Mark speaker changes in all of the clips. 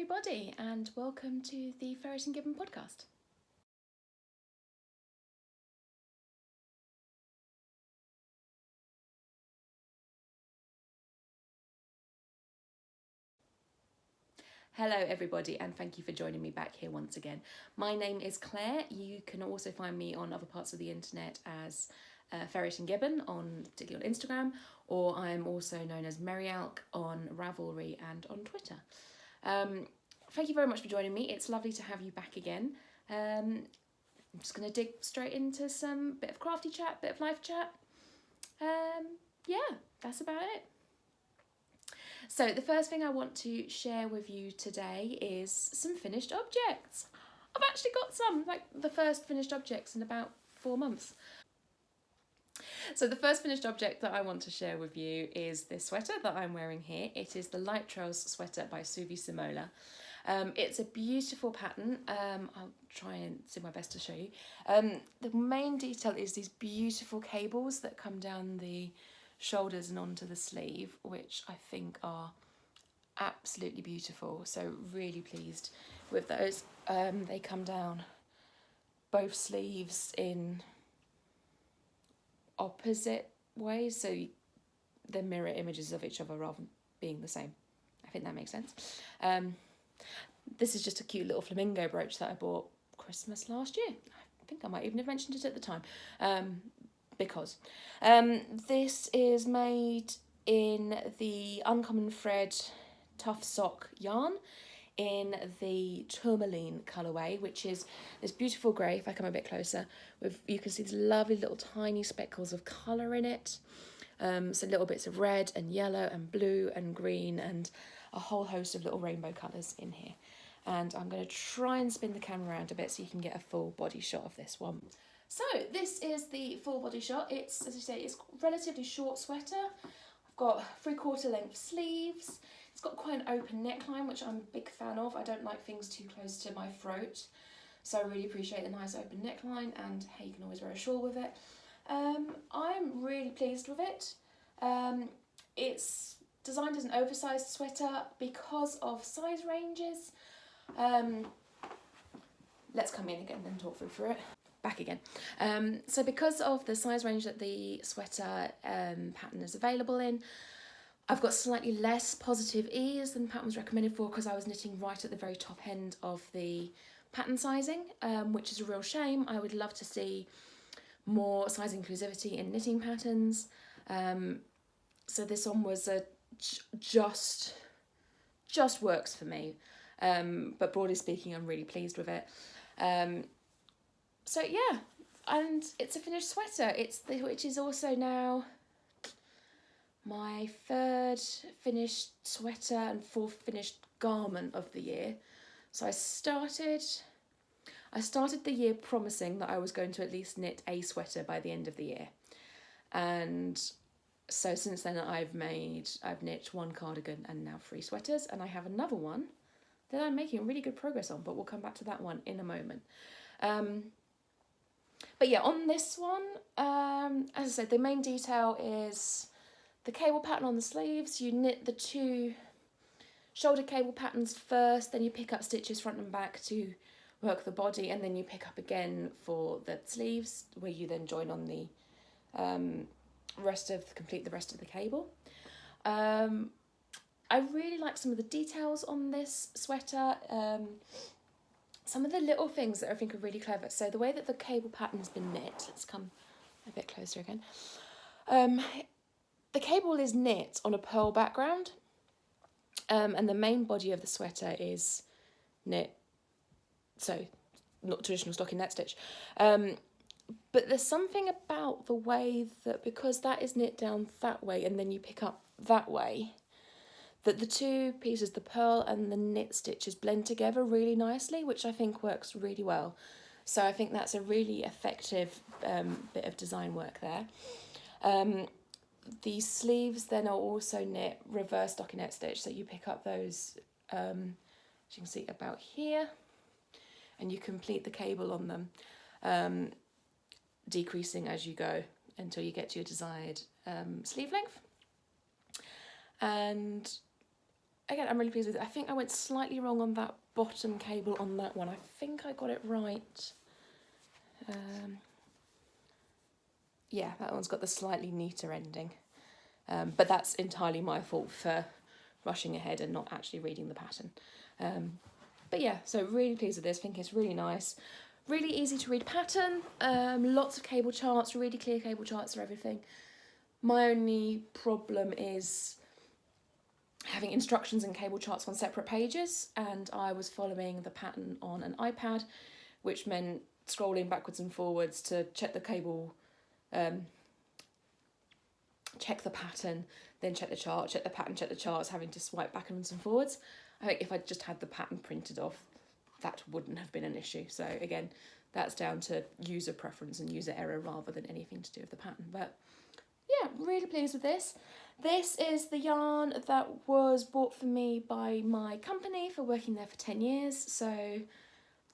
Speaker 1: everybody, and welcome to the Ferret and Gibbon podcast. Hello everybody, and thank you for joining me back here once again. My name is Claire. You can also find me on other parts of the internet as Ferret and Gibbon, particularly on Instagram, or I'm also known as Merryalk on Ravelry and on Twitter. Thank you very much for joining me. It's lovely to have you back again. I'm just going to dig straight into some bit of crafty chat, bit of life chat. Yeah, that's about it. So the first thing I want to share with you today is some finished objects. I've actually got some, like the first finished objects in about 4 months. So the first finished object that I want to share with you is this sweater that I'm wearing here. It is the Light Trails sweater by Suvi Simola. It's a beautiful pattern. I'll try and do my best to show you. The main detail is these beautiful cables that come down the shoulders and onto the sleeve, which I think are absolutely beautiful. So really pleased with those. They come down both sleeves in opposite ways, so they're mirror images of each other rather than being the same. I think that makes sense. This is just a cute little flamingo brooch that I bought Christmas last year. I think I might even have mentioned it at the time, because this is made in the Uncommon Thread Tough Sock yarn in the Tourmaline colourway, which is this beautiful grey. If I come a bit closer, you can see these lovely little tiny speckles of colour in it. So little bits of red and yellow and blue and green and a whole host of little rainbow colours in here. And I'm going to try and spin the camera around a bit so you can get a full body shot of this one. So this is the full body shot. It's, as I say, it's a relatively short sweater. I've got 3/4 length sleeves. It's got quite an open neckline, which I'm a big fan of. I don't like things too close to my throat, so I really appreciate the nice open neckline, and hey, you can always wear a shawl with it. I'm really pleased with it. It's designed as an oversized sweater because of size ranges. Let's come in again and talk through it. Back again. So because of the size range that the sweater pattern is available in, I've got slightly less positive ease than the pattern was recommended for, because I was knitting right at the very top end of the pattern sizing, which is a real shame. I would love to see more size inclusivity in knitting patterns. So this one was just works for me. But broadly speaking, I'm really pleased with it. So yeah, and it's a finished sweater. Which is also now my 3rd finished sweater and 4th finished garment of the year. So I started the year promising that I was going to at least knit a sweater by the end of the year. And so since then I've knit 1 cardigan and now 3 sweaters, and I have another one that I'm making really good progress on, but we'll come back to that one in a moment. But yeah, on this one, as I said, the main detail is the cable pattern on the sleeves. You knit the 2 shoulder cable patterns first, then you pick up stitches front and back to work the body, and then you pick up again for the sleeves, where you then join on the complete the rest of the cable. I really like some of the details on this sweater. Some of the little things that I think are really clever. So the way that the cable pattern has been knit, let's come a bit closer again. The cable is knit on a pearl background, and the main body of the sweater is knit, so not traditional stockinette stitch. But there's something about the way that, because that is knit down that way and then you pick up that way, that the 2 pieces, the pearl and the knit stitches, blend together really nicely, which I think works really well. So I think that's a really effective bit of design work there. The sleeves then are also knit reverse stockinette stitch, so you pick up those, as you can see about here, and you complete the cable on them, decreasing as you go until you get to your desired sleeve length. And again, I'm really pleased with it. I think I went slightly wrong on that bottom cable on that one. I think I got it right. Yeah, that one's got the slightly neater ending. But that's entirely my fault for rushing ahead and not actually reading the pattern. But yeah, so really pleased with this. I think it's really nice. Really easy to read pattern. Lots of cable charts, really clear cable charts for everything. My only problem is having instructions and cable charts on separate pages, and I was following the pattern on an iPad, which meant scrolling backwards and forwards to check the cable, check the pattern, then check the chart, check the pattern, check the charts, having to swipe backwards and forwards. I think if I just had the pattern printed off, that wouldn't have been an issue. So again, that's down to user preference and user error rather than anything to do with the pattern. But yeah, really pleased with this. This is the yarn that was bought for me by my company for working there for 10 years. So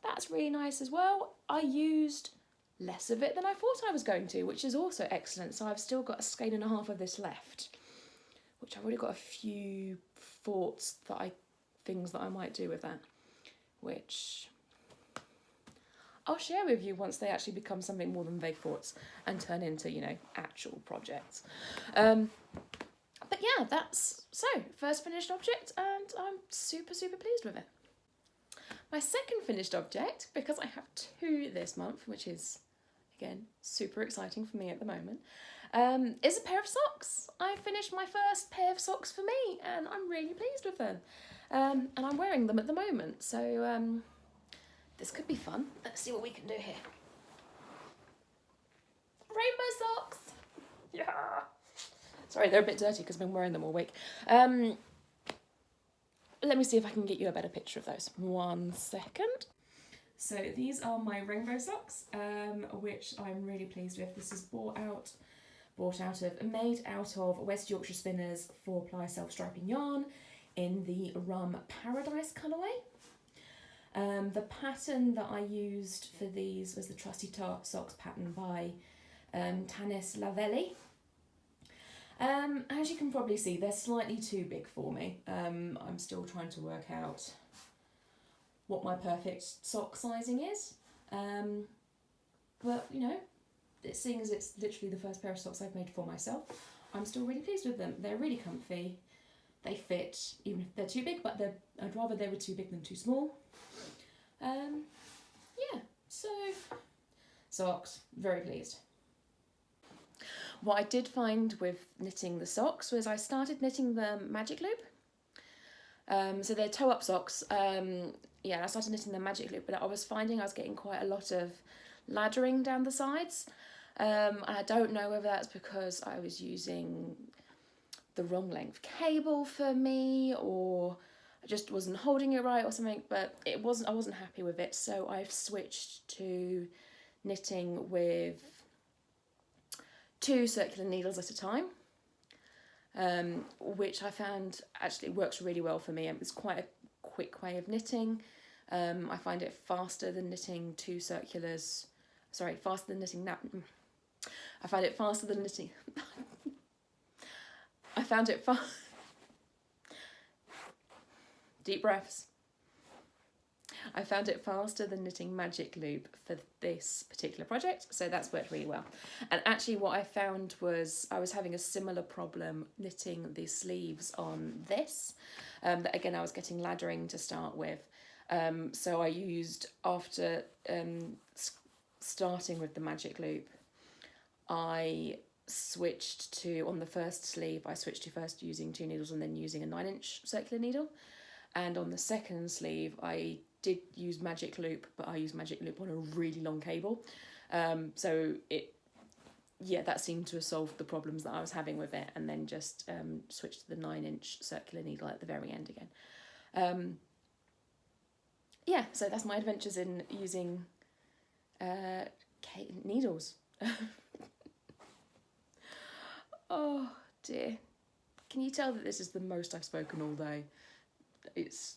Speaker 1: that's really nice as well. I used less of it than I thought I was going to, which is also excellent. So I've still got a skein and a half of this left, which I've already got a few thoughts that things that I might do with that, which I'll share with you once they actually become something more than vague thoughts and turn into, you know, actual projects. But yeah, that's first finished object, and I'm super, super pleased with it. My second finished object, because I have 2 this month, which is, again, super exciting for me at the moment, is a pair of socks. I finished my first pair of socks for me, and I'm really pleased with them. And I'm wearing them at the moment, so this could be fun. Let's see what we can do here. Rainbow socks! Yeah! Sorry, they're a bit dirty because I've been wearing them all week. Let me see if I can get you a better picture of those. 1 second. So these are my rainbow socks, which I'm really pleased with. This is made out of West Yorkshire Spinners 4-ply self-striping yarn in the Rum Paradise colourway. The pattern that I used for these was the Trusty Socks pattern by Tanis Lavelli. As you can probably see, they're slightly too big for me. I'm still trying to work out what my perfect sock sizing is. But, you know, seeing as it's literally the first pair of socks I've made for myself, I'm still really pleased with them. They're really comfy. They fit, even if they're too big, but I'd rather they were too big than too small. Yeah, so socks, very pleased. What I did find with knitting the socks was I started knitting the magic loop. So they're toe-up socks. Yeah, I started knitting the magic loop, but I was finding I was getting quite a lot of laddering down the sides. And I don't know whether that's because I was using the wrong length cable for me, or I just wasn't holding it right or something, but I wasn't happy with it, so I've switched to knitting with 2 circular needles at a time, which I found actually works really well for me. It's quite a quick way of knitting. I find it faster than knitting 2 circulars, faster than knitting that. I find it faster than knitting. I found it deep breaths. I found it faster than knitting magic loop for this particular project, so that's worked really well. And actually what I found was I was having a similar problem knitting the sleeves on this, that again I was getting laddering to start with. So I used, after starting with the magic loop, I switched to, on the first sleeve, I switched to first using 2 needles and then using a 9-inch circular needle. And on the second sleeve, I did use magic loop, but I used magic loop on a really long cable. So that seemed to have solved the problems that I was having with it, and then just switched to the 9-inch circular needle at the very end again. Yeah, so that's my adventures in using needles. Oh dear. Can you tell that this is the most I've spoken all day? It's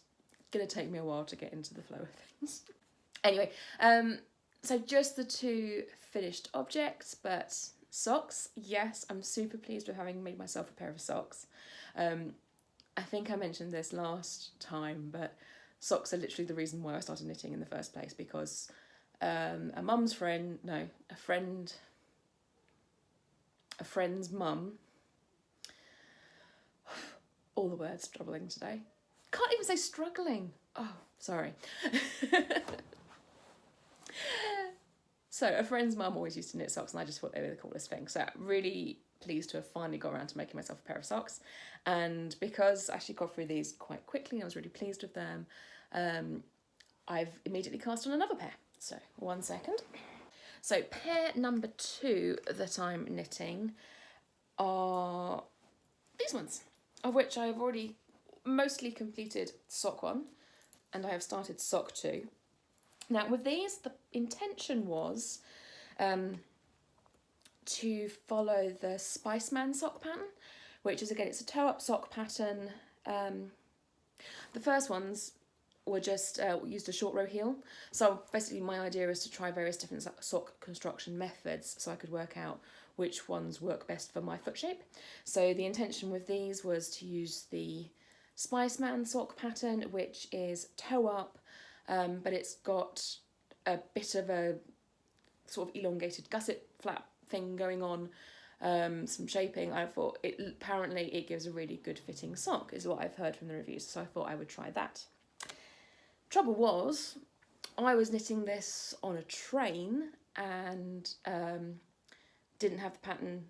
Speaker 1: going to take me a while to get into the flow of things. Anyway, so just the 2 finished objects, but socks, yes, I'm super pleased with having made myself a pair of socks. And I think I mentioned this last time, but socks are literally the reason why I started knitting in the first place, because a friend's mum, all the words struggling today. Can't even say struggling. Oh, sorry. So a friend's mum always used to knit socks, and I just thought they were the coolest thing. So I'm really pleased to have finally got around to making myself a pair of socks. And because I actually got through these quite quickly, I was really pleased with them. I've immediately cast on another pair. So 1 second. So pair number 2 that I'm knitting are these ones, of which I have already mostly completed sock 1, and I have started sock 2. Now with these, the intention was to follow the Spiceman sock pattern, which is, again, it's a toe-up sock pattern. The first ones were just used a short row heel. So basically my idea is to try various different sock construction methods so I could work out which ones work best for my foot shape. So the intention with these was to use the Spiceman sock pattern, which is toe up, but it's got a bit of a sort of elongated gusset flap thing going on, some shaping. I thought apparently it gives a really good fitting sock, is what I've heard from the reviews, so I thought I would try that. Trouble was, I was knitting this on a train and didn't have the pattern,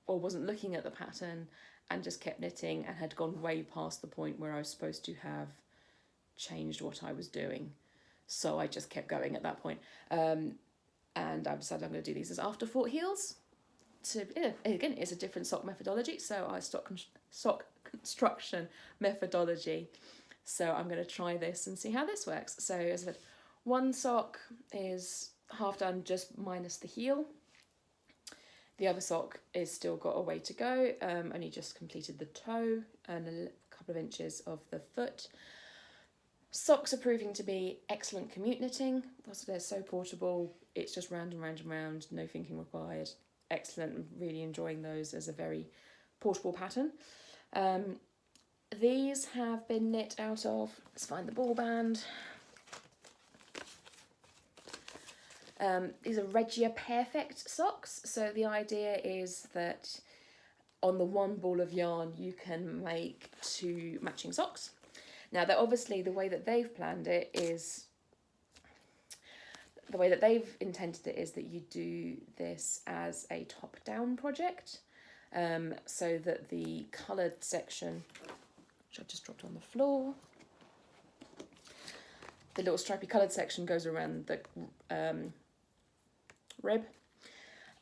Speaker 1: or wasn't looking at the pattern, and just kept knitting and had gone way past the point where I was supposed to have changed what I was doing. So I just kept going at that point. And I've decided I'm going to do these as afterthought heels. So again, it's a different sock methodology. So sock construction methodology. So I'm going to try this and see how this works. So as I said, one sock is half done, just minus the heel. The other sock is still got a way to go. Only just completed the toe and a couple of inches of the foot. Socks are proving to be excellent commute knitting. Also, they're so portable. It's just round and round and round, no thinking required. Excellent, really enjoying those as a very portable pattern. These have been knit out of, let's find the ball band. These are Regia Perfect socks. So the idea is that on the one ball of yarn you can make 2 matching socks. Now, they're obviously, the way that they've planned it is, the way that they've intended it is that you do this as a top-down project, so that the coloured section, which I've just dropped on the floor, the little stripy coloured section goes around the rib,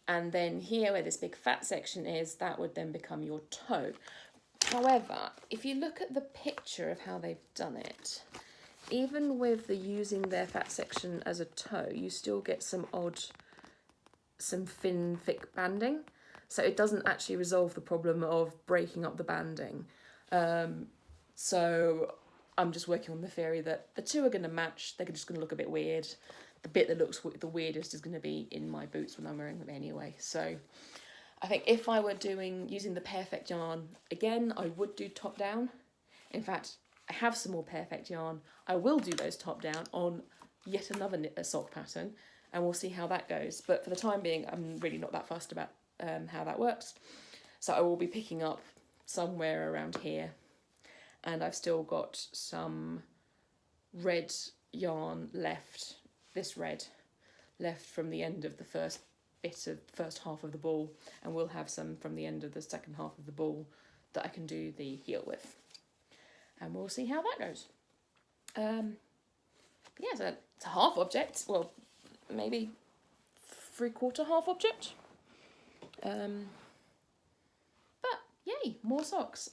Speaker 1: and then here where this big fat section is, that would then become your toe. However, if you look at the picture of how they've done it, even with the using their fat section as a toe, you still get some thin, thick banding. So it doesn't actually resolve the problem of breaking up the banding. So I'm just working on the theory that the two are going to match. They're just going to look a bit weird. The bit that looks the weirdest is going to be in my boots when I'm wearing them anyway. So I think if I were using the Perfect yarn again, I would do top down. In fact, I have some more Perfect yarn. I will do those top down on yet another sock pattern, and we'll see how that goes. But for the time being, I'm really not that fussed about how that works. So I will be picking up somewhere around here, and I've still got some red yarn left, this red, left from the end of the first half of the ball, and we'll have some from the end of the second half of the ball that I can do the heel with, and we'll see how that goes. Yeah, so it's a half object, well, maybe 3/4 half object, but yay, more socks.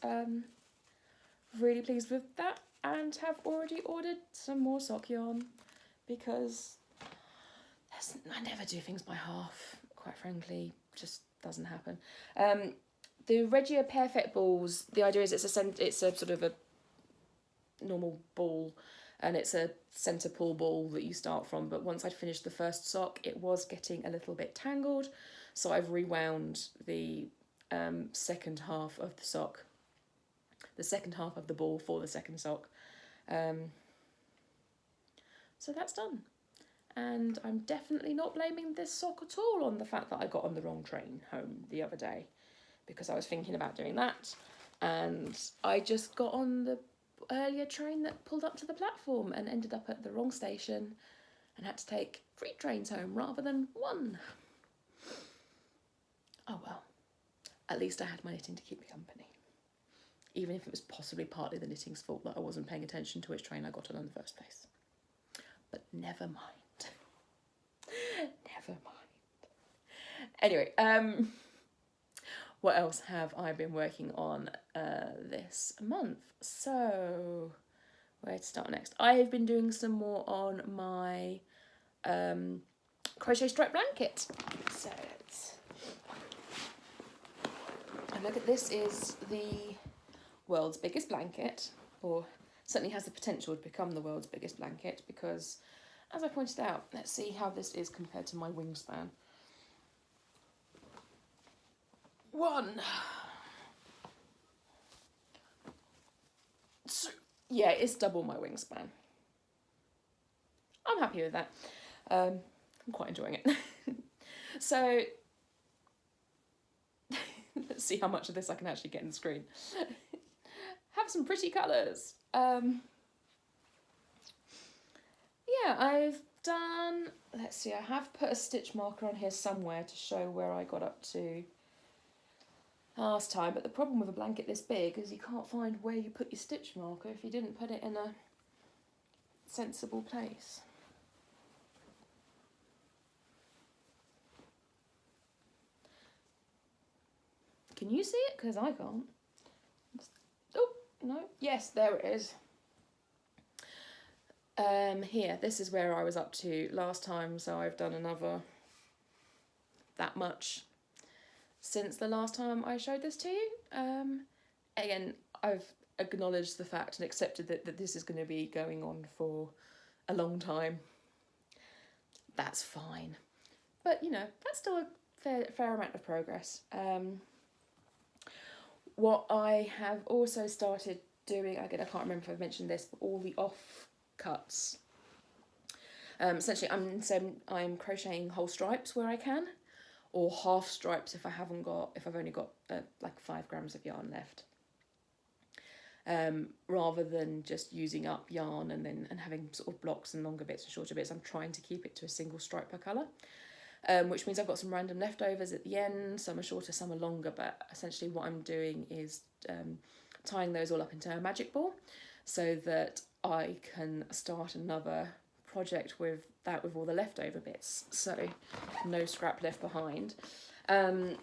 Speaker 1: Really pleased with that, and have already ordered some more sock yarn, because I never do things by half, quite frankly, just doesn't happen. The Regia Perfect balls, the idea is it's a sort of a normal ball, and it's a centre pull ball that you start from, but once I'd finished the first sock, it was getting a little bit tangled, so I've rewound the second half of the sock the second half of the ball for the second sock. So that's done. And I'm definitely not blaming this sock at all on the fact that I got on the wrong train home the other day, because I was thinking about doing that and I just got on the earlier train that pulled up to the platform and ended up at the wrong station and had to take 3 trains home rather than 1. Oh well, at least I had my knitting to keep me company. Even if it was possibly partly the knitting's fault that I wasn't paying attention to which train I got on in the first place. But never mind. Never mind. Anyway, what else have I been working on this month? So, where to start next? I have been doing some more on my crochet stripe blanket. So, and look at this, is the world's biggest blanket, or certainly has the potential to become the world's biggest blanket, because as I pointed out, let's see how this is compared to my wingspan. 1. So, yeah, it's double my wingspan. I'm happy with that. I'm quite enjoying it. So, let's see how much of this I can actually get in the screen. Have some pretty colours. Yeah, I've done, let's see, I have put a stitch marker on here somewhere to show where I got up to last time, but the problem with a blanket this big is you can't find where you put your stitch marker if you didn't put it in a sensible place. Can you see it? Because I can't. Oh, no, yes, there it is. Here, this is where I was up to last time, so I've done another that much since the last time I showed this to you. Again, I've acknowledged the fact and accepted that this is going to be going on for a long time. That's fine. But, you know, that's still a fair amount of progress. What I have also started doing, again, I can't remember if I've mentioned this, but all the offcuts. Essentially, I'm crocheting whole stripes where I can, or half stripes if I've only got like 5 grams of yarn left. Rather than just using up yarn and having sort of blocks and longer bits and shorter bits, I'm trying to keep it to a single stripe per colour. Which means I've got some random leftovers at the end. Some are shorter, some are longer, but essentially what I'm doing is tying those all up into a magic ball so that I can start another project with all the leftover bits, so no scrap left behind. Oh,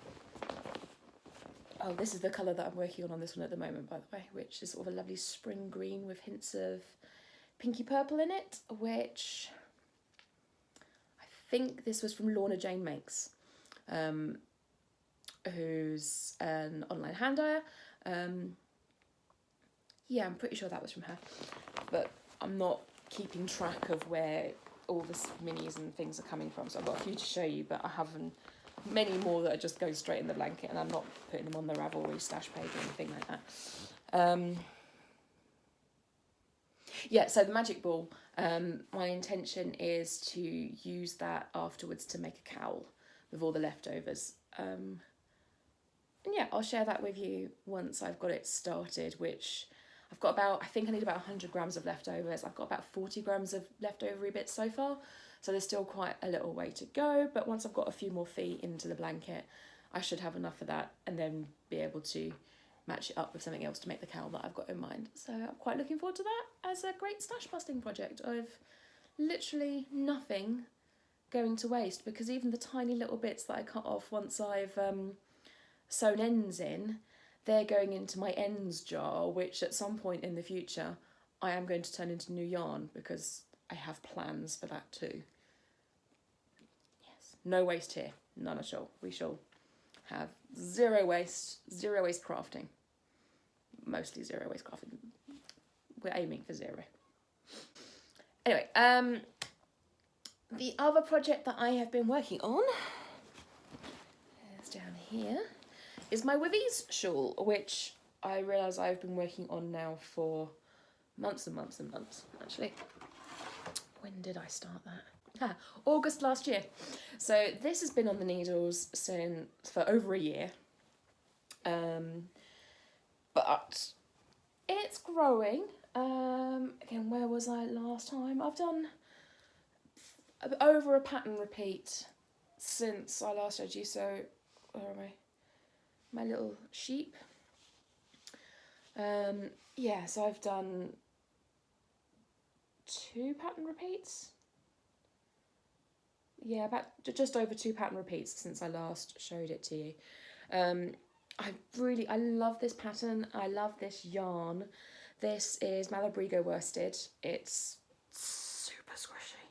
Speaker 1: this is the colour that I'm working on this one at the moment, by the way, which is sort of a lovely spring green with hints of pinky purple in it, which I think this was from Lorna Jane Makes, who's an online hand dyer. Yeah, I'm pretty sure that was from her, but I'm not keeping track of where all the minis and things are coming from, so I've got a few to show you, but I haven't many more that just go straight in the blanket, and I'm not putting them on the Ravelry stash page or anything like that. Yeah, so the magic ball, my intention is to use that afterwards to make a cowl with all the leftovers. And yeah, I'll share that with you once I've got it started, which I've got I think I need about 100 grams of leftovers. I've got about 40 grams of leftover bits so far, so there's still quite a little way to go, but once I've got a few more feet into the blanket, I should have enough of that and then be able to match it up with something else to make the cowl that I've got in mind. So I'm quite looking forward to that as a great stash busting project of literally nothing going to waste, because even the tiny little bits that I cut off once I've sewn ends in, they're going into my ends jar, which at some point in the future I am going to turn into new yarn, because I have plans for that too. Yes, no waste here, none at all. We shall have zero waste crafting. Mostly zero waste crafting. We're aiming for 0. Anyway, the other project that I have been working on is down here, is my Withies shawl, which I realise I've been working on now for months and months and months, actually. When did I start that? August last year. So this has been on the needles for over a year. But it's growing. Again, where was I last time? I've done over a pattern repeat since I last showed you. So where am I? My little sheep. Yeah, so I've done 2 pattern repeats. Yeah, about just over 2 pattern repeats since I last showed it to you. I love this pattern. I love this yarn. This is Malabrigo worsted. It's super squishy.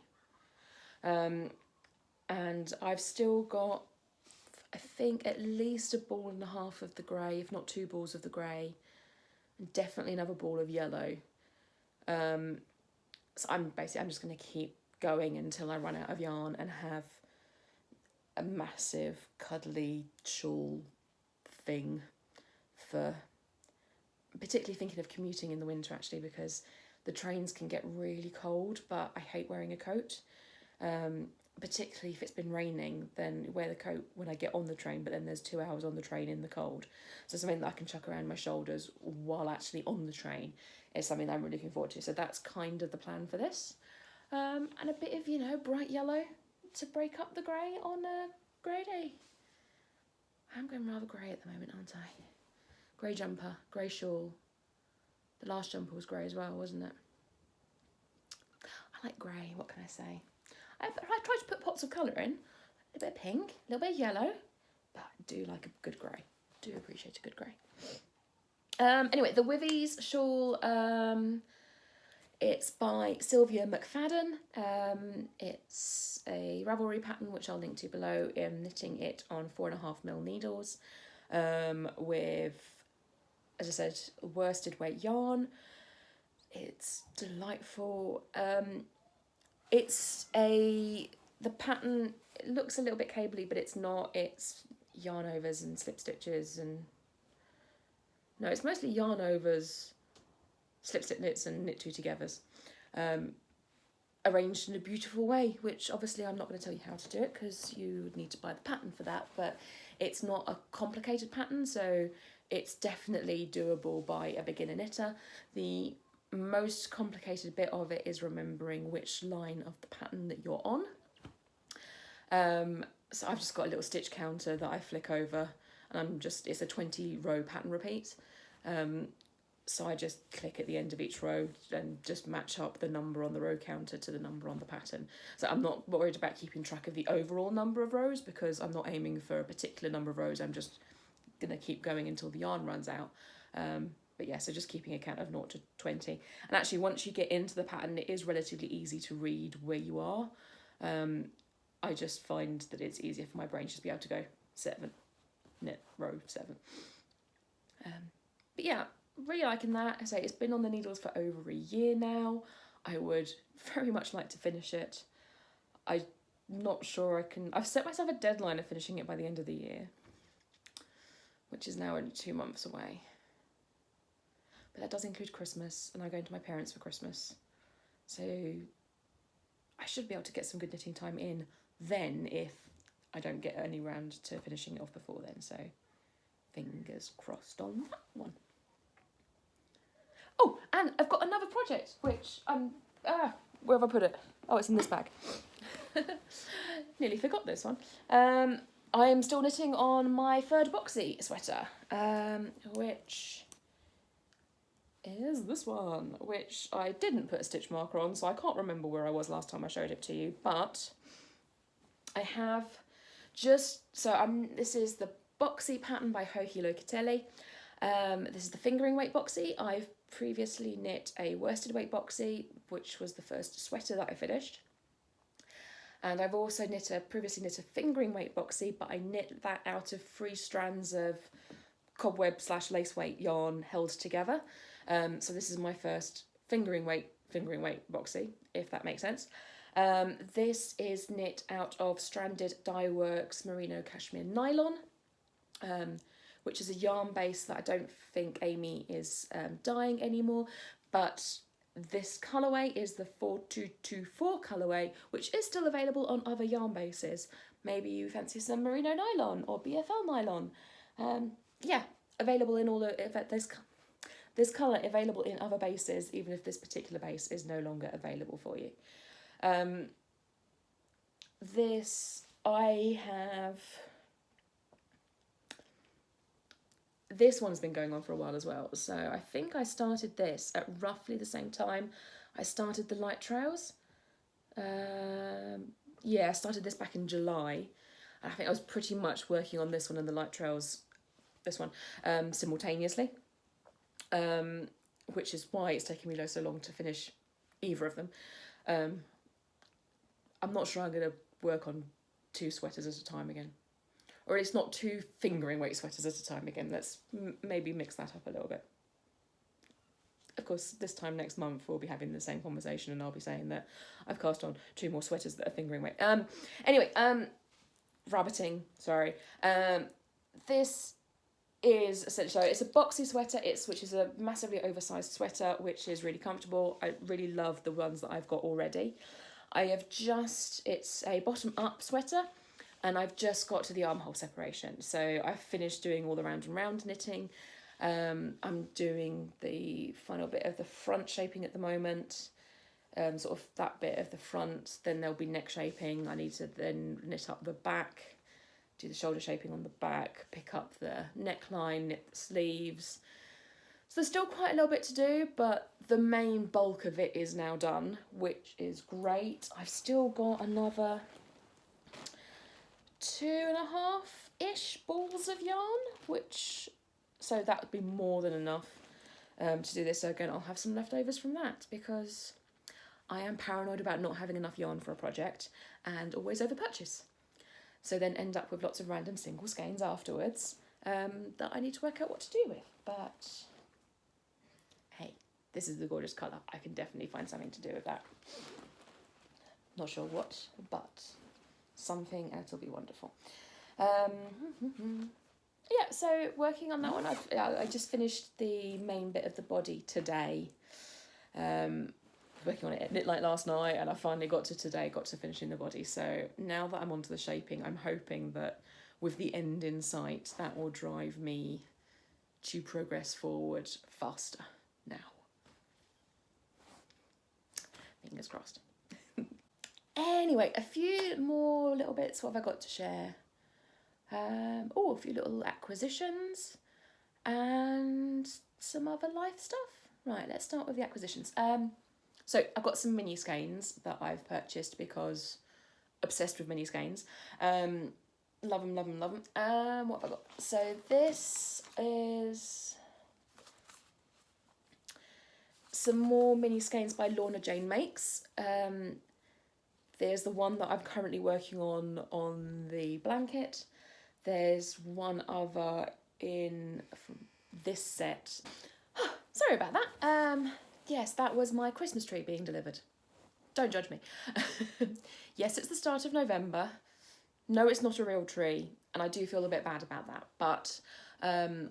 Speaker 1: And I've still got, I think, at least a ball and a half of the grey, if not 2 balls of the grey, and definitely another ball of yellow. So I'm just going to keep going until I run out of yarn and have a massive cuddly shawl thing for particularly thinking of commuting in the winter, actually, because the trains can get really cold, but I hate wearing a coat. Particularly if it's been raining, then wear the coat when I get on the train, but then there's 2 hours on the train in the cold. So something that I can chuck around my shoulders while actually on the train is something that I'm really looking forward to. So that's kind of the plan for this. And a bit of, bright yellow to break up the grey on a grey day. I'm going rather grey at the moment, aren't I? Grey jumper, grey shawl. The last jumper was grey as well, wasn't it? I like grey, what can I say? I tried to put pots of colour in. A bit of pink, a little bit of yellow. But I do like a good grey. Do appreciate a good grey. Anyway, the Wivies shawl, it's by Sylvia McFadden. It's a Ravelry pattern, which I'll link to below. I'm knitting it on 4.5mm needles with, as I said, worsted weight yarn. It's delightful. The pattern, it looks a little bit cabley, but it's not. It's yarn overs and slip stitches no, it's mostly yarn overs, slip stitch knits and knit 2 togethers, arranged in a beautiful way, which obviously I'm not going to tell you how to do it because you would need to buy the pattern for that, but it's not a complicated pattern, so it's definitely doable by a beginner knitter. The most complicated bit of it is remembering which line of the pattern that you're on. So I've just got a little stitch counter that I flick over, and it's a 20 row pattern repeat. So I just click at the end of each row and just match up the number on the row counter to the number on the pattern. So I'm not worried about keeping track of the overall number of rows because I'm not aiming for a particular number of rows. I'm just going to keep going until the yarn runs out. But yeah, so just keeping a count of 0 to 20. And actually, once you get into the pattern, it is relatively easy to read where you are. I just find that it's easier for my brain just to be able to go 7, knit, row 7. But yeah, really liking that. I say it's been on the needles for over a year now. I would very much like to finish it. I'm not sure I can. I've set myself a deadline of finishing it by the end of the year, which is now only 2 months away. But that does include Christmas, and I'm going to my parents for Christmas. So I should be able to get some good knitting time in then if I don't get any round to finishing it off before then. So fingers crossed on that one. Oh, and I've got another project, which where have I put it? Oh, it's in this bag. Nearly forgot this one. I am still knitting on my third boxy sweater, which is this one, which I didn't put a stitch marker on, so I can't remember where I was last time I showed it to you, but I have this is the boxy pattern by Joji Locatelli. This is the fingering weight boxy. I've previously knit a worsted weight boxy, which was the first sweater that I finished. And I've also previously knit a fingering weight boxy, but I knit that out of 3 strands of cobweb / lace weight yarn held together. So this is my first fingering weight boxy, if that makes sense. This is knit out of stranded Dyeworks merino cashmere nylon, which is a yarn base that I don't think Amy is dyeing anymore, but this colourway is the 4224 colourway, which is still available on other yarn bases. Maybe you fancy some merino nylon or BFL nylon. Yeah, available in all the, this colour available in other bases, even if this particular base is no longer available for you. This one's been going on for a while as well. So I think I started this at roughly the same time I started the light trails. Yeah, I started this back in July. I think I was pretty much working on this one and the light trails, this one, simultaneously. Which is why it's taken me so long to finish either of them. I'm not sure I'm going to work on 2 sweaters at a time again. Or at least not 2 fingering weight sweaters at a time again. Let's maybe mix that up a little bit. Of course, this time next month we'll be having the same conversation and I'll be saying that I've cast on 2 more sweaters that are fingering weight. Anyway, rabbiting, sorry. This is essentially, it's a boxy sweater, which is a massively oversized sweater, which is really comfortable. I really love the ones that I've got already. It's a bottom up sweater, and I've just got to the armhole separation. So I've finished doing all the round and round knitting. I'm doing the final bit of the front shaping at the moment, sort of that bit of the front. Then there'll be neck shaping. I need to then knit up the back, do the shoulder shaping on the back, pick up the neckline, knit the sleeves. So there's still quite a little bit to do, but the main bulk of it is now done, which is great. I've still got another 2.5-ish balls of yarn, so that would be more than enough to do this. So again, I'll have some leftovers from that because I am paranoid about not having enough yarn for a project and always over purchase. So then end up with lots of random single skeins afterwards that I need to work out what to do with. But hey, this is the gorgeous colour. I can definitely find something to do with that. Not sure what, but something, and it'll be wonderful. Yeah, so working on that one, I just finished the main bit of the body today. Working on it at midnight last night, and I finally got to finishing the body. So now that I'm onto the shaping, I'm hoping that with the end in sight, that will drive me to progress forward faster now. Fingers crossed. Anyway, a few more little bits. What have I got to share? A few little acquisitions and some other life stuff. Right, let's start with the acquisitions. So I've got some miniskeins that I've purchased because obsessed with miniskeins. Love them, love them, love them. What have I got? So this is some more miniskeins by Lorna Jane Makes. There's the one that I'm currently working on the blanket. There's one other from this set. Sorry about that. Yes, that was my Christmas tree being delivered. Don't judge me. Yes, it's the start of November. No, it's not a real tree, and I do feel a bit bad about that. But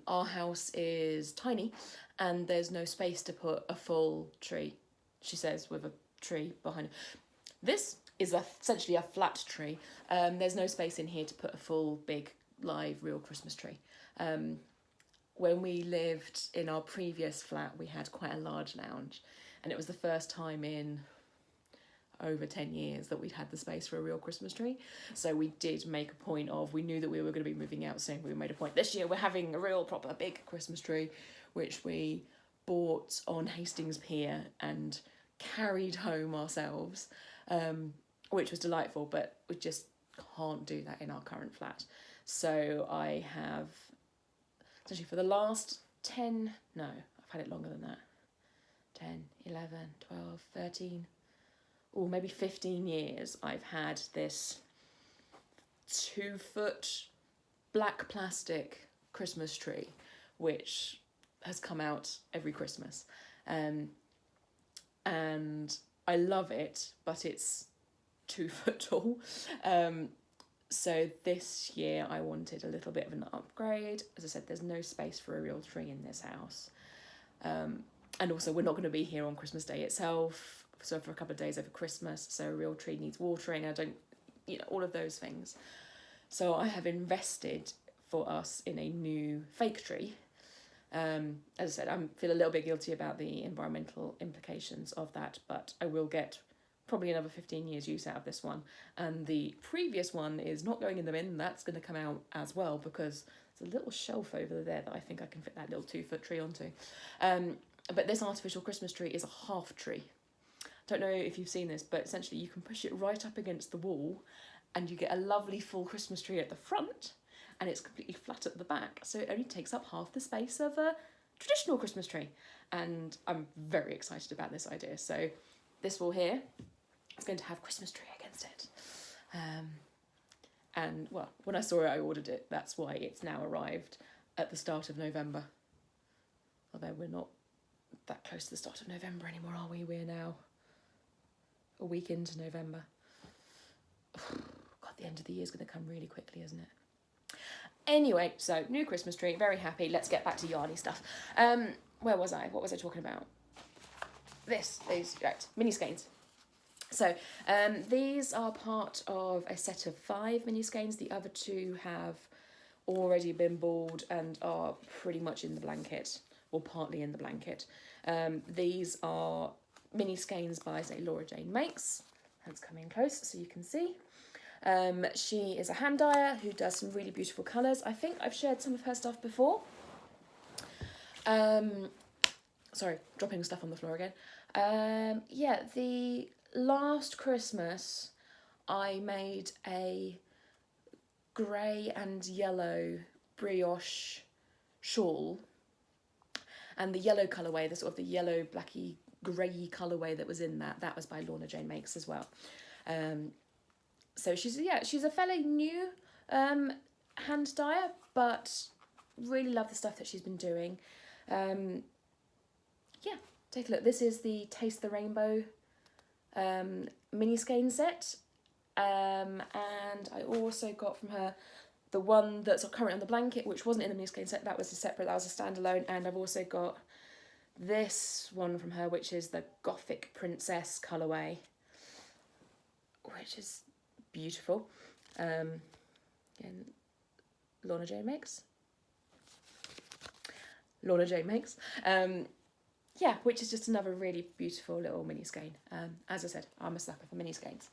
Speaker 1: our house is tiny, and there's no space to put a full tree, she says, with a tree behind it. This is essentially a flat tree. There's no space in here to put a full, big, live, real Christmas tree. When we lived in our previous flat, we had quite a large lounge, and it was the first time in over 10 years that we'd had the space for a real Christmas tree. So we did make a point of, we knew that we were going to be moving out soon. We made a point, this year we're having a real proper big Christmas tree, which we bought on Hastings Pier and carried home ourselves, which was delightful, but we just can't do that in our current flat. So I have, essentially for the last 10, no, I've had it longer than that, 10, 11, 12, 13, or maybe 15 years, I've had this 2-foot black plastic Christmas tree, which has come out every Christmas. And I love it, but it's 2 foot tall. So this year I wanted a little bit of an upgrade. As I said, there's no space for a real tree in this house. And also we're not going to be here on Christmas Day itself, so for a couple of days over Christmas, so a real tree needs watering. I don't, all of those things. So I have invested for us in a new fake tree. As I said, I feel a little bit guilty about the environmental implications of that, but I will get probably another 15 years use out of this one. And the previous one is not going in the bin. That's going to come out as well, because there's a little shelf over there that I think I can fit that little 2-foot tree onto. But this artificial Christmas tree is a half tree. Don't know if you've seen this, but essentially you can push it right up against the wall and you get a lovely full Christmas tree at the front, and it's completely flat at the back, so it only takes up half the space of a traditional Christmas tree. And I'm very excited about this idea. So this wall here is going to have Christmas tree against it. And well, when I saw it, I ordered it. That's why it's now arrived at the start of November. Although we're not that close to the start of November anymore, are we? We're now a week into November. God, the end of the year is going to come really quickly, isn't it? Anyway, so new Christmas tree, very happy. Let's get back to yarny stuff. Where was I? What was I talking about? These, right, miniskeins. So these are part of a set of 5 miniskeins. The other 2 have already been balled and are pretty much in the blanket, or partly in the blanket. These are miniskeins by, say, Laura Jane Makes. Let's come in close so you can see. She is a hand dyer who does some really beautiful colours. I think I've shared some of her stuff before. Sorry, dropping stuff on the floor again. Yeah, the last Christmas I made a grey and yellow brioche shawl, and the yellow colourway, the sort of the yellow blacky grey colourway that was in that was by Lorna Jane Makes as well. So she's a fairly new hand dyer, but really love the stuff that she's been doing. Yeah, take a look. This is the Taste the Rainbow mini skein set, and I also got from her the one that's currently on the blanket, which wasn't in the mini skein set. That was that was a standalone. And I've also got this one from her, which is the Gothic Princess colourway, which is beautiful. Again, Lorna Jane Makes. Yeah, which is just another really beautiful little mini skein. As I said, I'm a sucker for mini skeins.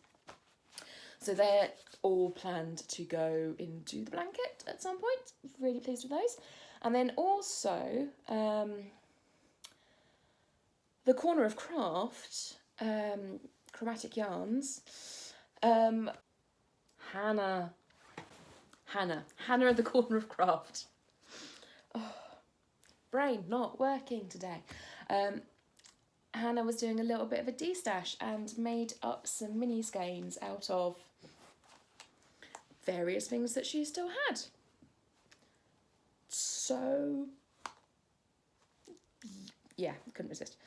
Speaker 1: So they're all planned to go into the blanket at some point. Really pleased with those. And then also the Corner of Craft, Chromatic Yarns. Hannah at the Corner of Craft. Oh, brain not working today. Hannah was doing a little bit of a de-stash and made up some mini skeins out of various things that she still had. So, yeah, couldn't resist.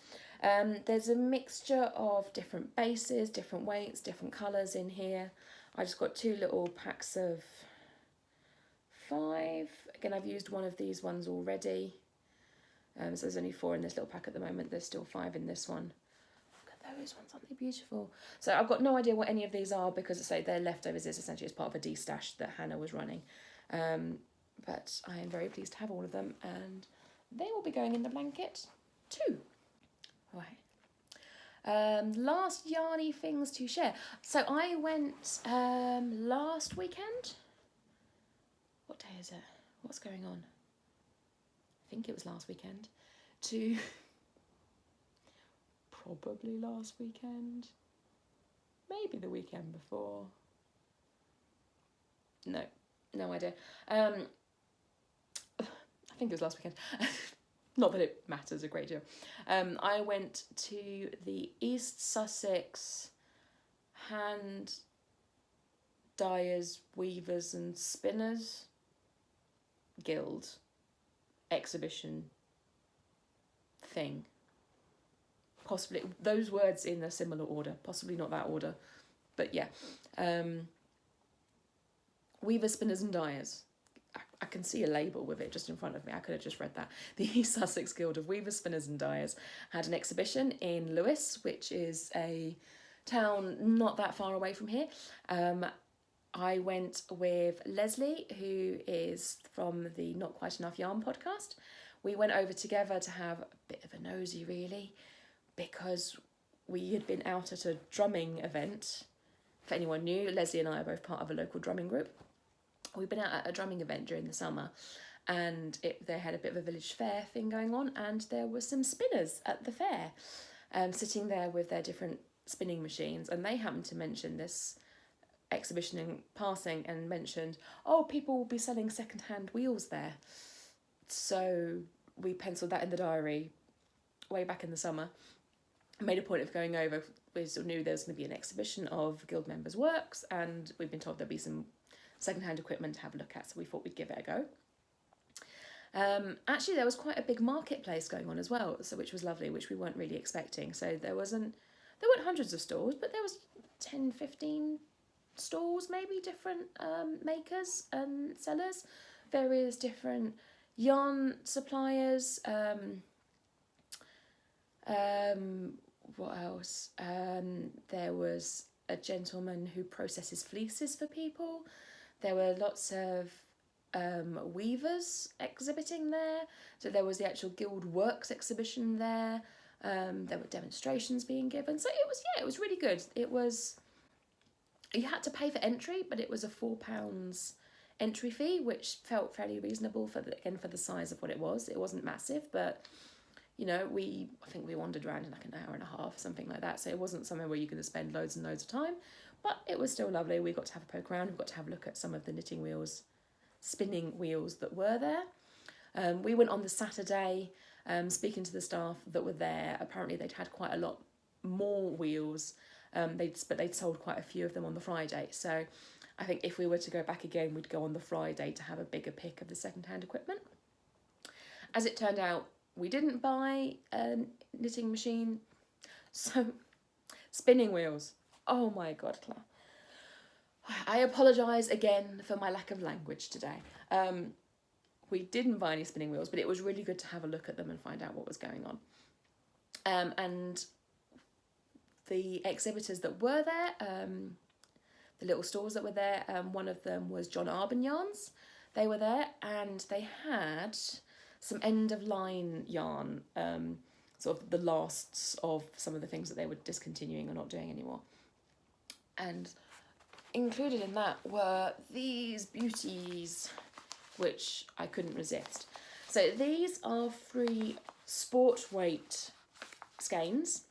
Speaker 1: There's a mixture of different bases, different weights, different colours in here. I just got 2 little packs of 5. Again, I've used one of these ones already. So there's only 4 in this little pack at the moment. There's still 5 in this one. Look at those ones, aren't they beautiful? So I've got no idea what any of these are, because I say they're leftovers. It's essentially as part of a de-stash that Hannah was running. But I am very pleased to have all of them, and they will be going in the blanket too. Right. Last yarny things to share. So I went last weekend. What day is it? What's going on? I think it was last weekend. Probably last weekend. Maybe the weekend before. No idea. I think it was last weekend. Not that it matters a great deal. I went to the East Sussex Hand Dyers, Weavers and Spinners Guild exhibition thing. Possibly those words in a similar order, possibly not that order, but yeah. Weavers, Spinners and Dyers. I can see a label with it just in front of me. I could have just read that. The East Sussex Guild of Weavers, Spinners and Dyers had an exhibition in Lewes, which is a town not that far away from here. I went with Leslie, who is from the Not Quite Enough Yarn podcast. We went over together to have a bit of a nosy, really, because we had been out at a drumming event. For anyone new, Leslie and I are both part of a local drumming group. We've been out at a drumming event during the summer, and they had a bit of a village fair thing going on, and there were some spinners at the fair, sitting there with their different spinning machines, and they happened to mention this exhibition in passing and mentioned, oh, people will be selling second-hand wheels there. So we penciled that in the diary way back in the summer, made a point of going over. We sort of knew there was going to be an exhibition of guild members' works, and we'd been told there'd be some second-hand equipment to have a look at, so we thought we'd give it a go. Actually, there was quite a big marketplace going on as well, so which was lovely, which we weren't really expecting. So there weren't hundreds of stalls, but there was 10, 15 stalls, maybe, different makers and sellers, various different yarn suppliers. What else? There was a gentleman who processes fleeces for people. There were lots of weavers exhibiting there. So there was the actual Dyeworks exhibition there. There were demonstrations being given. So it was really good. You had to pay for entry, but it was a £4 entry fee, which felt fairly reasonable for the size of what it was. It wasn't massive, but you know, I think we wandered around in like an hour and a half, something like that. So it wasn't somewhere where you're going to spend loads and loads of time, but it was still lovely. We got to have a poke around. We got to have a look at some of the spinning wheels that were there. We went on the Saturday, speaking to the staff that were there. Apparently they'd had quite a lot more wheels, but they'd sold quite a few of them on the Friday. So I think if we were to go back again, we'd go on the Friday to have a bigger pick of the second-hand equipment. As it turned out, we didn't buy a knitting machine. So, spinning wheels. Oh my God, Claire. I apologise again for my lack of language today. We didn't buy any spinning wheels, but it was really good to have a look at them and find out what was going on. And the exhibitors that were there, the little stores that were there, one of them was John Arbon yarns. They were there, and they had some end-of-line yarn, sort of the lasts of some of the things that they were discontinuing or not doing anymore. And included in that were these beauties, which I couldn't resist. So these are 3 sport weight skeins.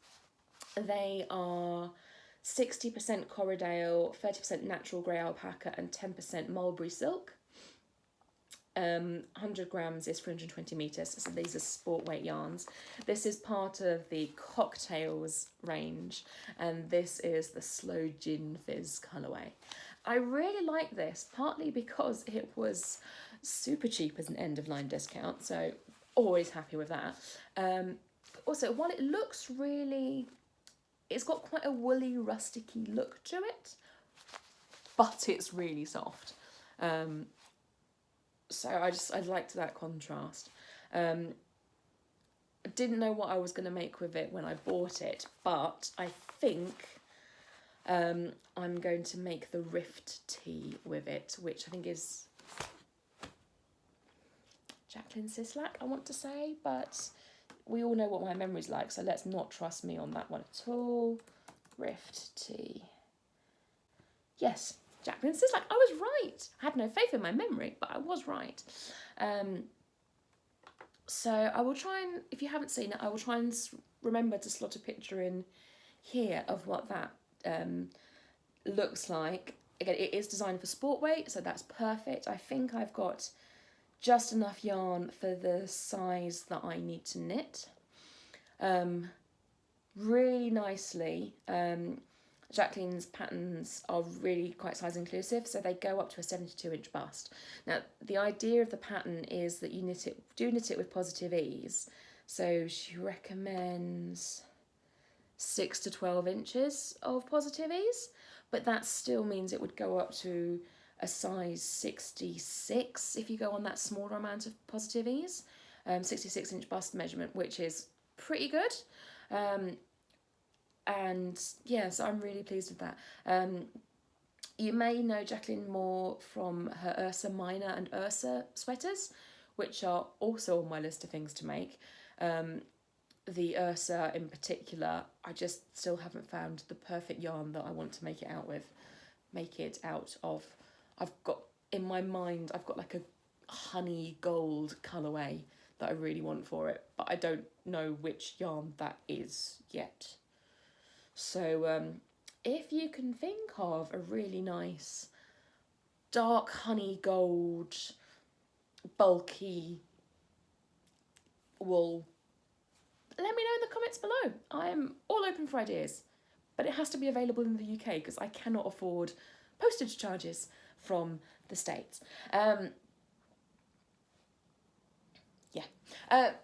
Speaker 1: They are 60% Corriedale, 30% natural grey alpaca and 10% mulberry silk. 100 grams is 320 metres, so these are sport weight yarns. This is part of the cocktails range, and this is the Sloe Gin Fizz colourway. I really like this, partly because it was super cheap as an end-of-line discount, so always happy with that. Also, while it looks really, it's got quite a woolly, rusticy look to it, but it's really soft. So I liked that contrast. I didn't know what I was going to make with it when I bought it, but I think I'm going to make the Rift tea with it, which I think is Jacqueline Sislak, I want to say, but we all know what my memory's like, so let's not trust me on that one at all. Rift tea. Yes. Jacqueline Sislak, I was right. I had no faith in my memory, but I was right. So I will try and, if you haven't seen it, I will try and remember to slot a picture in here of what that looks like. Again, it is designed for sport weight, so that's perfect. I think I've got just enough yarn for the size that I need to knit. Really nicely. Jacqueline's patterns are really quite size inclusive, so they go up to a 72-inch bust. Now, the idea of the pattern is that you knit it with positive ease. So she recommends 6 to 12 inches of positive ease, but that still means it would go up to a size 66 if you go on that smaller amount of positive ease, 66-inch bust measurement, which is pretty good. And yeah, so I'm really pleased with that. You may know Jacqueline Moore from her Ursa Minor and Ursa sweaters, which are also on my list of things to make. The Ursa in particular, I just still haven't found the perfect yarn that I want to make it out of. I've got, in my mind, I've got like a honey gold colourway that I really want for it, but I don't know which yarn that is yet. So if you can think of a really nice dark honey gold bulky wool, let me know in the comments below. I'm all open for ideas, but it has to be available in the UK because I cannot afford postage charges from the States.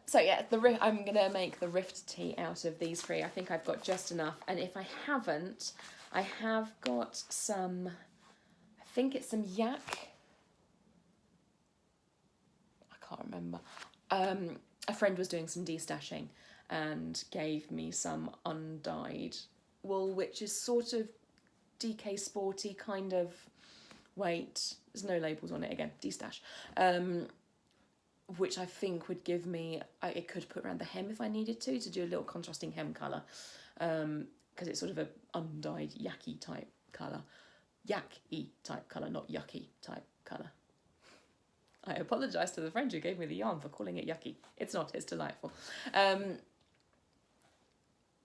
Speaker 1: So yeah, I'm gonna make the rift tee out of these three. I think I've got just enough, and if I haven't, I have got some, I think it's some yak. I can't remember. A friend was doing some destashing and gave me some undyed wool, which is sort of DK sporty kind of weight. There's no labels on it, again, destash. Which I think would give me, it could put around the hem if I needed to do a little contrasting hem colour, because it's sort of a undyed yacky type colour. Yak-y type colour, not yucky type colour. I apologise to the friend who gave me the yarn for calling it yucky. It's not, it's delightful.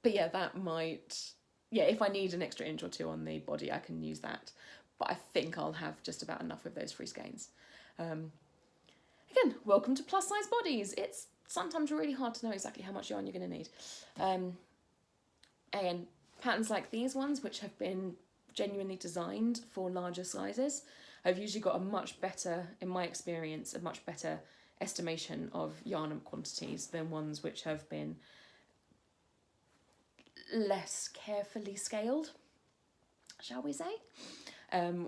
Speaker 1: But yeah, that might, yeah, if I need an extra inch or two on the body, I can use that. But I think I'll have just about enough with those free skeins. Again, welcome to plus size bodies. It's sometimes really hard to know exactly how much yarn you're going to need. And patterns like these ones, which have been genuinely designed for larger sizes, have usually got a much better, in my experience, a much better estimation of yarn and quantities than ones which have been less carefully scaled, shall we say,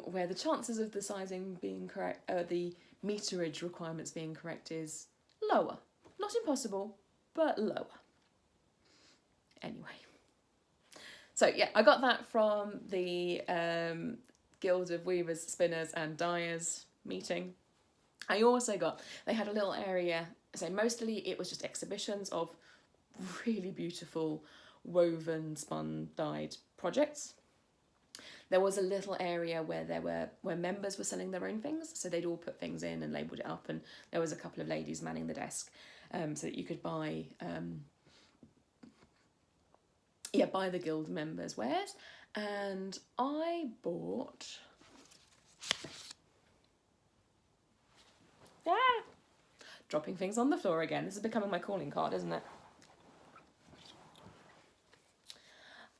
Speaker 1: where the chances of the sizing being correct, the meterage requirements being correct is lower. Not impossible, but lower. Anyway. So yeah, I got that from the Guild of Weavers, Spinners and Dyers meeting. I also got, they had a little area, so mostly it was just exhibitions of really beautiful woven, spun, dyed projects. There was a little area where members were selling their own things, so they'd all put things in and labelled it up, and there was a couple of ladies manning the desk, so that you could buy the guild members' wares. And I bought dropping things on the floor again. This is becoming my calling card, isn't it?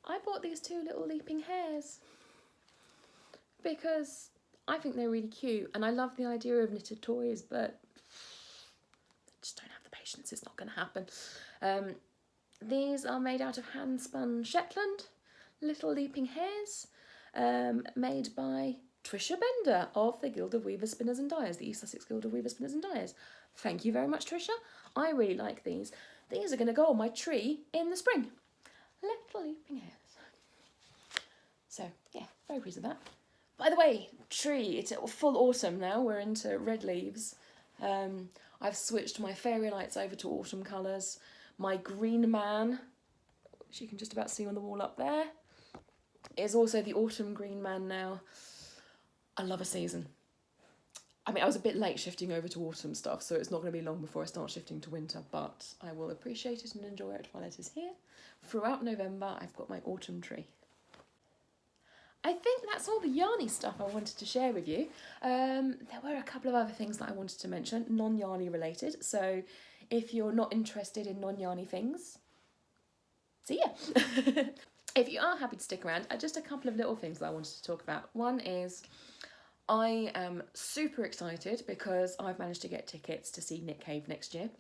Speaker 1: I bought these two little leaping hares because I think they're really cute, and I love the idea of knitted toys, but I just don't have the patience. It's not going to happen. These are made out of hand-spun Shetland little leaping hares, made by Trisha Bender of the Guild of Weavers, Spinners and Dyers, the East Sussex Guild of Weavers, Spinners and Dyers. Thank you very much, Trisha. I really like these. These are going to go on my tree in the spring. Little leaping hares. So, yeah, very pleased with that. By the way, tree, it's full autumn now. We're into red leaves. I've switched my fairy lights over to autumn colours. My green man, which you can just about see on the wall up there, is also the autumn green man now. I love a season. I mean, I was a bit late shifting over to autumn stuff, so it's not going to be long before I start shifting to winter, but I will appreciate it and enjoy it while it is here. Throughout November, I've got my autumn tree. I think that's all the yarny stuff I wanted to share with you. There were a couple of other things that I wanted to mention, non-yarny related, so if you're not interested in non-yarny things, see ya! If you are happy to stick around, just a couple of little things that I wanted to talk about. One is, I am super excited because I've managed to get tickets to see Knit Cave next year.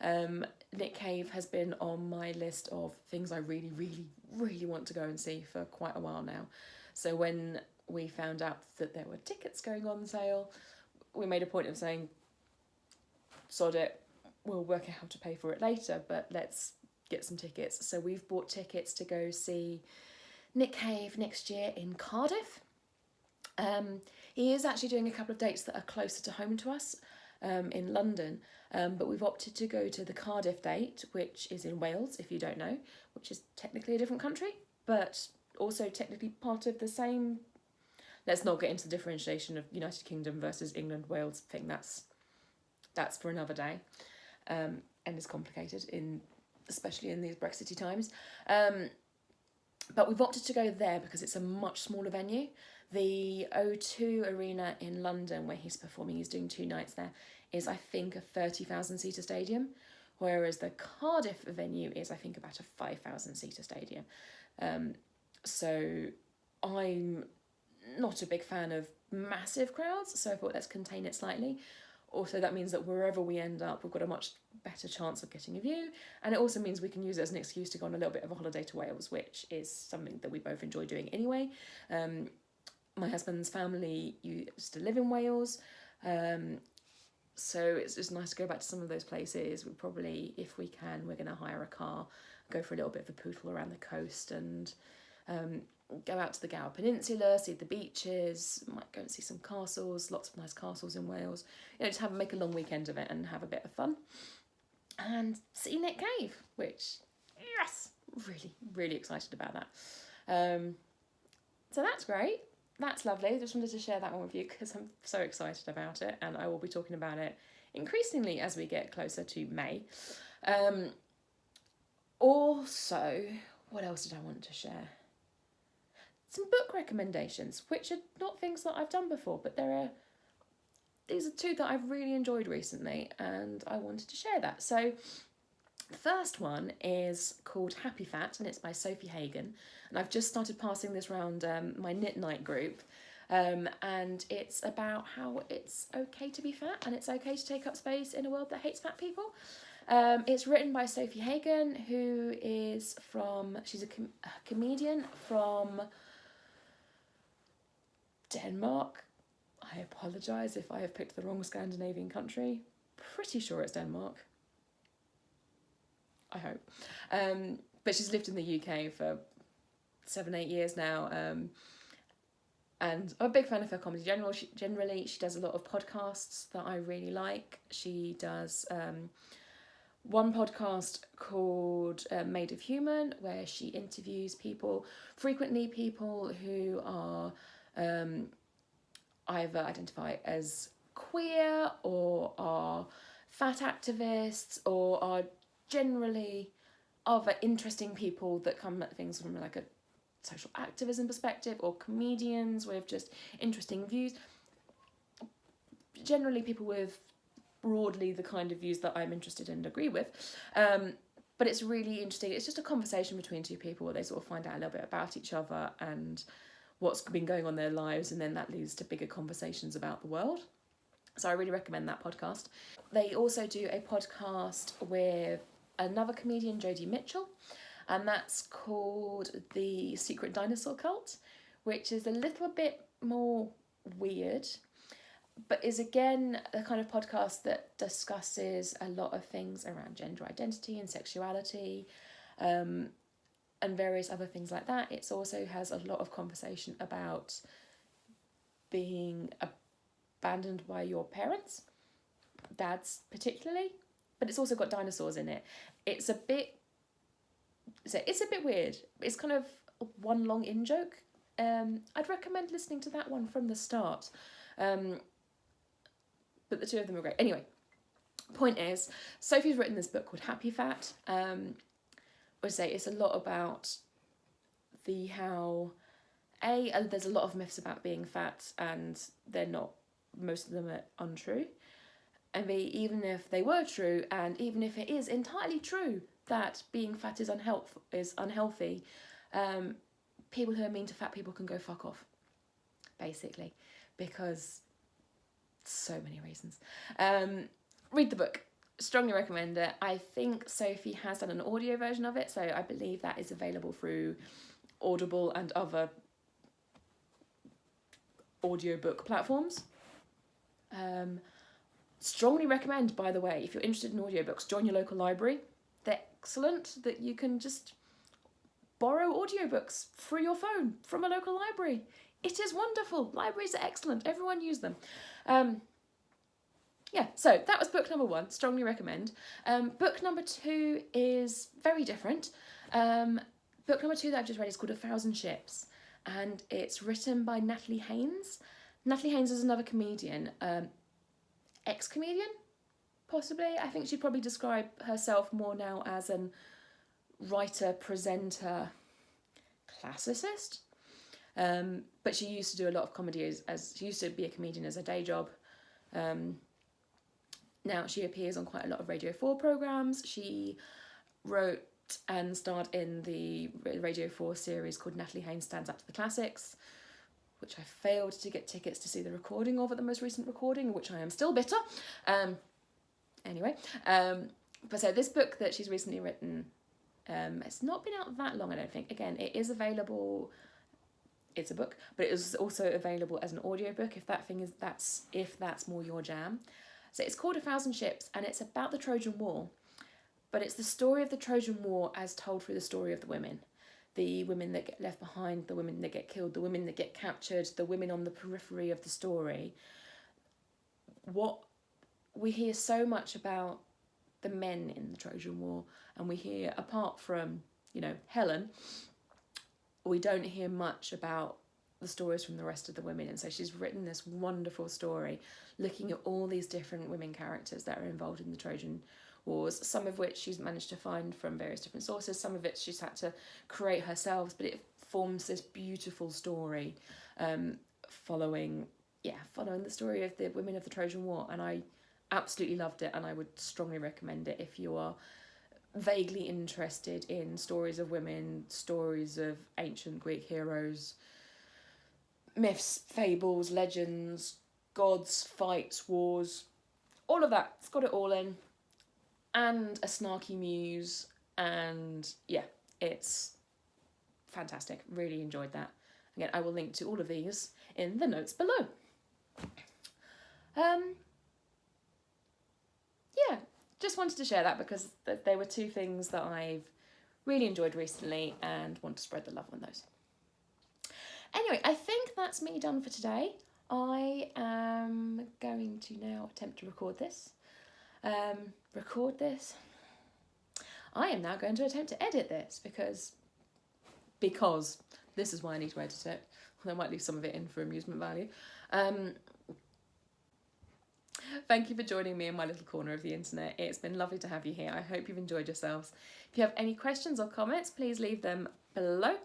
Speaker 1: Knit Cave has been on my list of things I really, really, really want to go and see for quite a while now. So when we found out that there were tickets going on sale. We made a point of saying, sod it, we'll work out how to pay for it later, but let's get some tickets. So we've bought tickets to go see Nick Cave next year in Cardiff. He is actually doing a couple of dates that are closer to home to us, in London, but we've opted to go to the Cardiff date, which is in Wales, if you don't know, which is technically a different country, but also technically part of the same. Let's not get into the differentiation of United Kingdom versus England, Wales thing. That's for another day, and it's complicated, especially in these Brexity times. But we've opted to go there because it's a much smaller venue. The O2 Arena in London, where he's performing, he's doing 2 nights there, is I think a 30,000 seater stadium, whereas the Cardiff venue is I think about a 5,000 seater stadium. So I'm not a big fan of massive crowds, so I thought let's contain it slightly. Also, that means that wherever we end up, we've got a much better chance of getting a view, and it also means we can use it as an excuse to go on a little bit of a holiday to Wales, which is something that we both enjoy doing anyway. My husband's family used to live in Wales, so it's just nice to go back to some of those places. We probably, if we can, we're going to hire a car, go for a little bit of a poodle around the coast, and go out to the Gower Peninsula, see the beaches, might go and see some castles, lots of nice castles in Wales. Just make a long weekend of it and have a bit of fun. And see Nick Cave, which, yes, really, really excited about that. So that's great. That's lovely. Just wanted to share that one with you because I'm so excited about it, and I will be talking about it increasingly as we get closer to May. Also, what else did I want to share? Some book recommendations, which are not things that I've done before, but these are 2 that I've really enjoyed recently, and I wanted to share that. So the first one is called Happy Fat, and it's by Sophie Hagen, and I've just started passing this around my knit night group, and it's about how it's okay to be fat and it's okay to take up space in a world that hates fat people. It's written by Sophie Hagen, who is she's a comedian from Denmark. I apologise if I have picked the wrong Scandinavian country. Pretty sure it's Denmark. I hope. But she's lived in the UK for 7-8 years now. And I'm a big fan of her comedy. Generally, she does a lot of podcasts that I really like. She does one podcast called Made of Human, where she interviews frequently people who are either identify as queer or are fat activists or are generally other interesting people that come at things from like a social activism perspective, or comedians with just interesting views. Generally people with broadly the kind of views that I'm interested in and agree with. But it's really interesting. It's just a conversation between 2 people where they sort of find out a little bit about each other and what's been going on in their lives, and then that leads to bigger conversations about the world. So I really recommend that podcast. They also do a podcast with another comedian, Jodie Mitchell, and that's called The Secret Dinosaur Cult, which is a little bit more weird, but is again a kind of podcast that discusses a lot of things around gender identity and sexuality, and various other things like that. It also has a lot of conversation about being abandoned by your parents, dads particularly, but it's also got dinosaurs in it. It's a bit weird. It's kind of one long in-joke. I'd recommend listening to that one from the start. But the 2 of them are great. Anyway, point is, Sophie's written this book called Happy Fat. I would say it's a lot about how there's a lot of myths about being fat, and most of them are untrue. And B, even if they were true, and even if it is entirely true that being fat is unhealthy, people who are mean to fat people can go fuck off, basically, because so many reasons. Read the book. Strongly recommend it. I think Sophie has done an audio version of it, so I believe that is available through Audible and other audiobook platforms. Strongly recommend, by the way, if you're interested in audiobooks, join your local library. They're excellent, that you can just borrow audiobooks through your phone from a local library. It is wonderful. Libraries are excellent. Everyone use them. Yeah, so that was book number 1. Strongly recommend. Book number 2 is very different. Book number 2 that I've just read is called 1,000 Ships, and it's written by Natalie Haynes. Natalie Haynes is another comedian, ex-comedian, possibly. I think she'd probably describe herself more now as an writer, presenter, classicist. But she used to do a lot of comedy as she used to be a comedian as a day job. Now she appears on quite a lot of Radio 4 programmes. She wrote and starred in the Radio 4 series called Natalie Haynes Stands Up to the Classics, which I failed to get tickets to see the recording of at the most recent recording, which I am still bitter. But so this book that she's recently written, it's not been out that long, I don't think. Again, it is available, it's a book, but it is also available as an audiobook if that's more your jam. So it's called 1,000 Ships, and it's about the Trojan War, but it's the story of the Trojan War as told through the story of the women. The women that get left behind, the women that get killed, the women that get captured, the women on the periphery of the story. What we hear so much about the men in the Trojan War, and we hear, apart from, Helen, we don't hear much about the stories from the rest of the women. And so she's written this wonderful story looking at all these different women characters that are involved in the Trojan Wars, some of which she's managed to find from various different sources, some of it she's had to create herself, but it forms this beautiful story following the story of the women of the Trojan War. And I absolutely loved it, and I would strongly recommend it if you are vaguely interested in stories of women, stories of ancient Greek heroes, myths, fables, legends, gods, fights, wars, all of that. It's got it all in. And a snarky muse, and yeah, it's fantastic. Really enjoyed that. Again, I will link to all of these in the notes below. Yeah, just wanted to share that because they were 2 things that I've really enjoyed recently and want to spread the love on those. Anyway, I think that's me done for today. I am going to now attempt to record this. I am now going to attempt to edit this because this is why I need to edit it. I might leave some of it in for amusement value. Thank you for joining me in my little corner of the internet. It's been lovely to have you here. I hope you've enjoyed yourselves. If you have any questions or comments, please leave them below.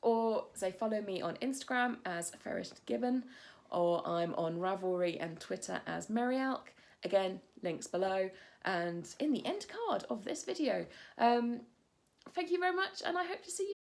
Speaker 1: Or say follow me on Instagram as Ferret Gibbon, or I'm on Ravelry and Twitter as Merryalk. Again, links below and in the end card of this video. Thank you very much, and I hope to see